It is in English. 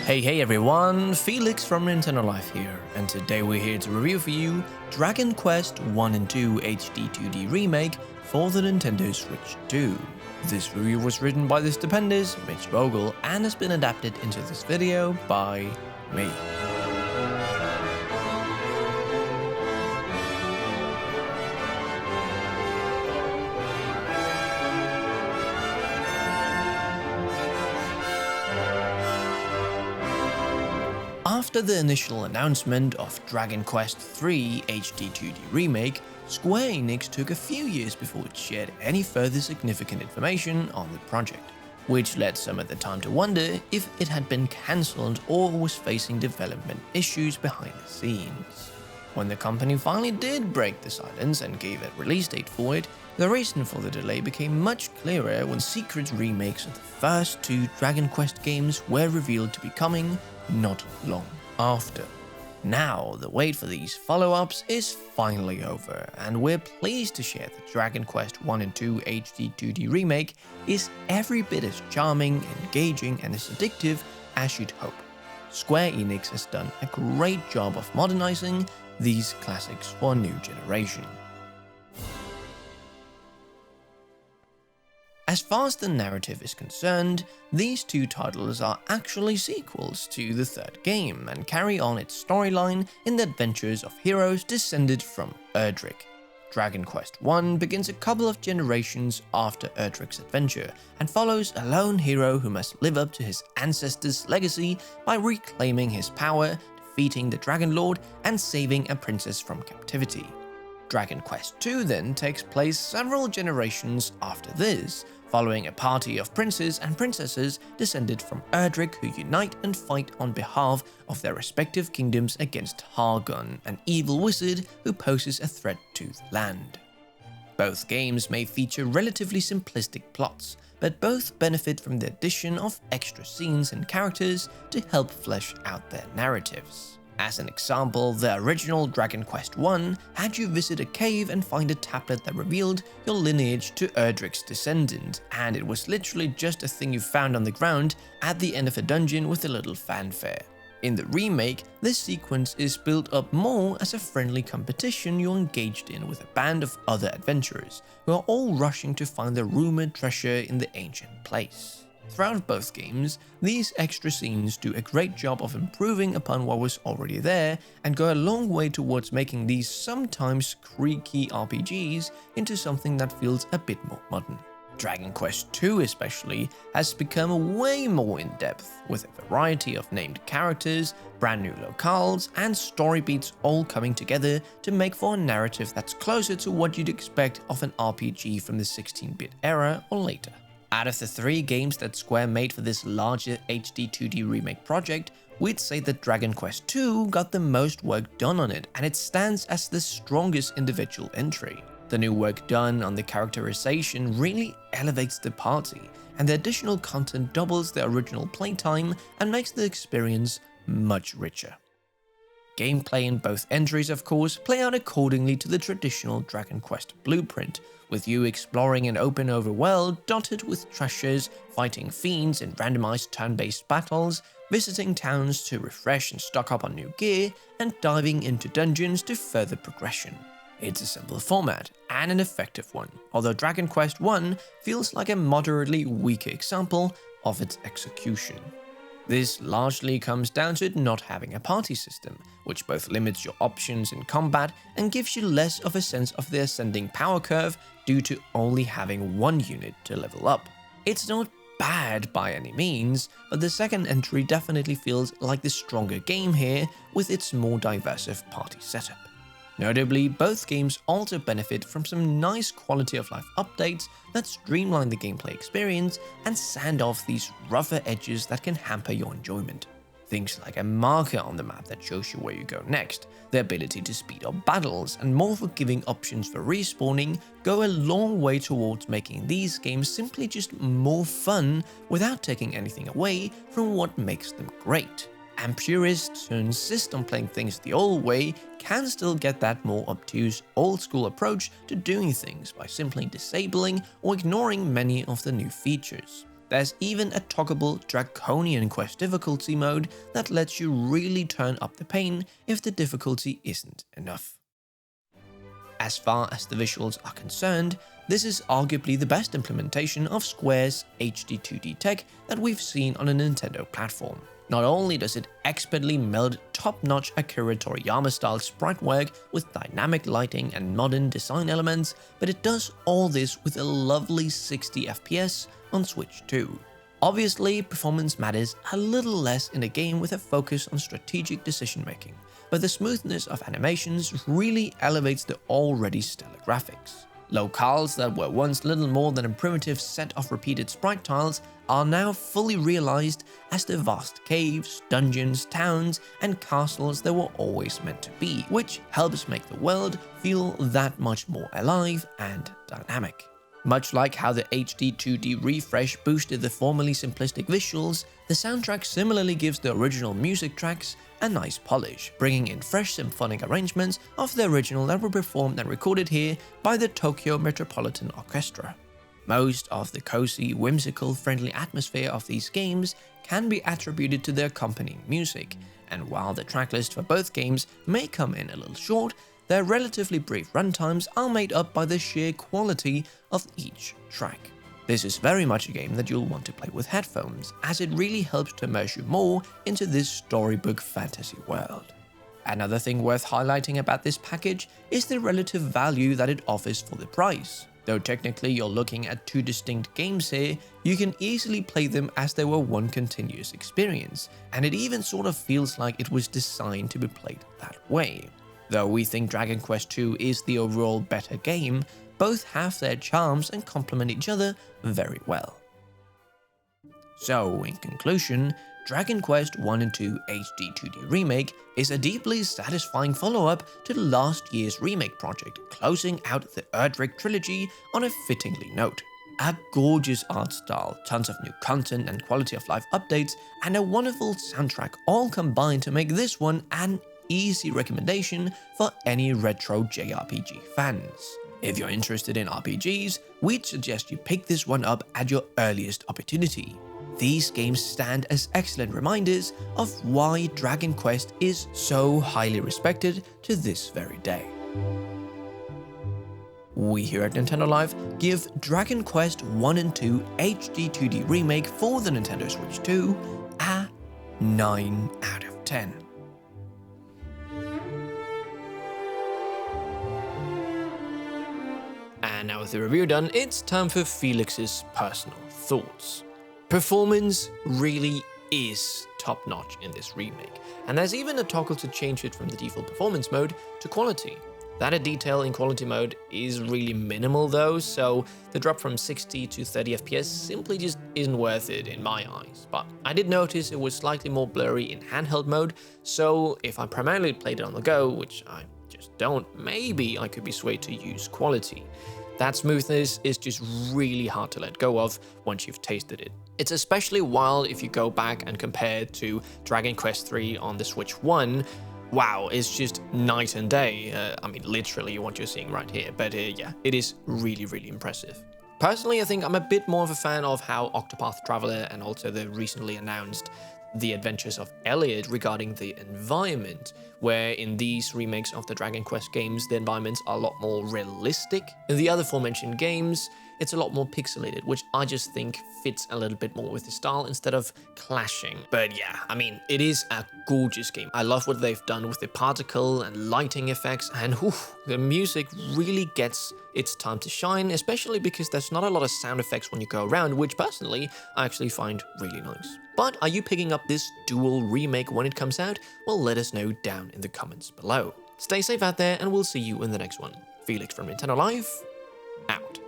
Hey everyone, Felix from Nintendo Life here, and today we're here to review for you Dragon Quest 1 and 2 HD-2D Remake for the Nintendo Switch 2. This review was written by the stupendous Mitch Vogel and has been adapted into this video by me. After the initial announcement of Dragon Quest 3 HD-2D Remake, Square Enix took a few years before it shared any further significant information on the project, which led some at the time to wonder if it had been cancelled or was facing development issues behind the scenes. When the company finally did break the silence and gave a release date for it, the reason for the delay became much clearer when secret remakes of the first two Dragon Quest games were revealed to be coming not long after. Now, the wait for these follow-ups is finally over, and we're pleased to share that Dragon Quest 1 and 2 HD-2D Remake is every bit as charming, engaging, and as addictive as you'd hope. Square Enix has done a great job of modernizing these classics for a new generation. As far as the narrative is concerned, these two titles are actually sequels to the third game and carry on its storyline in the adventures of heroes descended from Erdrick. Dragon Quest 1 begins a couple of generations after Erdrick's adventure and follows a lone hero who must live up to his ancestors' legacy by reclaiming his power, defeating the Dragon Lord, and saving a princess from captivity. Dragon Quest 2 then takes place several generations after this, following a party of princes and princesses descended from Erdrick who unite and fight on behalf of their respective kingdoms against Hargun, an evil wizard who poses a threat to the land. Both games may feature relatively simplistic plots, but both benefit from the addition of extra scenes and characters to help flesh out their narratives. As an example, the original Dragon Quest 1 had you visit a cave and find a tablet that revealed your lineage to Erdrick's descendant, and it was literally just a thing you found on the ground at the end of a dungeon with a little fanfare. In the remake, this sequence is built up more as a friendly competition you're engaged in with a band of other adventurers, who are all rushing to find the rumored treasure in the ancient place. Throughout both games, these extra scenes do a great job of improving upon what was already there and go a long way towards making these sometimes creaky RPGs into something that feels a bit more modern. Dragon Quest 2 especially has become way more in-depth, with a variety of named characters, brand new locales, and story beats all coming together to make for a narrative that's closer to what you'd expect of an RPG from the 16-bit era or later. Out of the three games that Square made for this larger HD-2D remake project, we'd say that Dragon Quest 2 got the most work done on it, and it stands as the strongest individual entry. The new work done on the characterization really elevates the party, and the additional content doubles the original playtime and makes the experience much richer. Gameplay in both entries, of course, play out accordingly to the traditional Dragon Quest blueprint, with you exploring an open overworld dotted with treasures, fighting fiends in randomized turn-based battles, visiting towns to refresh and stock up on new gear, and diving into dungeons to further progression. It's a simple format, and an effective one, although Dragon Quest 1 feels like a moderately weaker example of its execution. This largely comes down to it not having a party system, which both limits your options in combat and gives you less of a sense of the ascending power curve due to only having one unit to level up. It's not bad by any means, but the second entry definitely feels like the stronger game here with its more diverse party setup. Notably, both games also benefit from some nice quality of life updates that streamline the gameplay experience and sand off these rougher edges that can hamper your enjoyment. Things like a marker on the map that shows you where you go next, the ability to speed up battles, and more forgiving options for respawning go a long way towards making these games simply just more fun without taking anything away from what makes them great. And purists who insist on playing things the old way can still get that more obtuse old-school approach to doing things by simply disabling or ignoring many of the new features. There's even a toggleable Draconian Quest difficulty mode that lets you really turn up the pain if the difficulty isn't enough. As far as the visuals are concerned, this is arguably the best implementation of Square's HD-2D tech that we've seen on a Nintendo platform. Not only does it expertly meld top-notch Akira Toriyama-style sprite work with dynamic lighting and modern design elements, but it does all this with a lovely 60 FPS on Switch too. Obviously, performance matters a little less in a game with a focus on strategic decision-making, but the smoothness of animations really elevates the already stellar graphics. Locales that were once little more than a primitive set of repeated sprite tiles are now fully realized as the vast caves, dungeons, towns, and castles that were always meant to be, which helps make the world feel that much more alive and dynamic. Much like how the HD-2D refresh boosted the formerly simplistic visuals, the soundtrack similarly gives the original music tracks a nice polish, bringing in fresh symphonic arrangements of the original that were performed and recorded here by the Tokyo Metropolitan Orchestra. Most of the cozy, whimsical, friendly atmosphere of these games can be attributed to their accompanying music, and while the tracklist for both games may come in a little short, their relatively brief runtimes are made up by the sheer quality of each track. This is very much a game that you'll want to play with headphones, as it really helps to immerse you more into this storybook fantasy world. Another thing worth highlighting about this package is the relative value that it offers for the price. Though technically you're looking at two distinct games here, you can easily play them as they were one continuous experience, and it even sort of feels like it was designed to be played that way. Though we think Dragon Quest II is the overall better game, both have their charms and complement each other very well. So, in conclusion, Dragon Quest I and II HD-2D Remake is a deeply satisfying follow-up to last year's remake project, closing out the Erdrick trilogy on a fittingly note. A gorgeous art style, tons of new content and quality of life updates, and a wonderful soundtrack all combined to make this one an easy recommendation for any retro JRPG fans. If you're interested in RPGs, we'd suggest you pick this one up at your earliest opportunity. These games stand as excellent reminders of why Dragon Quest is so highly respected to this very day. We here at Nintendo Live give Dragon Quest I and II HD-2D Remake for the Nintendo Switch 2 a 9 out of 10. And now with the review done, it's time for Felix's personal thoughts. Performance really is top-notch in this remake, and there's even a toggle to change it from the default performance mode to quality. That detail in quality mode is really minimal though, so the drop from 60 to 30 FPS simply just isn't worth it in my eyes. But I did notice it was slightly more blurry in handheld mode, so if I primarily played it on the go, which I just don't, maybe I could be swayed to use quality. That smoothness is just really hard to let go of once you've tasted it. It's especially wild if you go back and compare it to Dragon Quest III on the Switch 1. Wow, it's just night and day. I mean, literally what you're seeing right here. But yeah, it is really, really impressive. Personally, I think I'm a bit more of a fan of how Octopath Traveler and also the recently announced The Adventures of Elliot regarding the environment, where in these remakes of the Dragon Quest games, the environments are a lot more realistic. In the other aforementioned games, it's a lot more pixelated, which I just think fits a little bit more with the style instead of clashing. But yeah, I mean, it is a gorgeous game. I love what they've done with the particle and lighting effects, and the music really gets its time to shine, especially because there's not a lot of sound effects when you go around, which personally I actually find really nice. But are you picking up this dual remake when it comes out? Well, let us know down in the comments below. Stay safe out there, and we'll see you in the next one. Felix from Nintendo Live, out.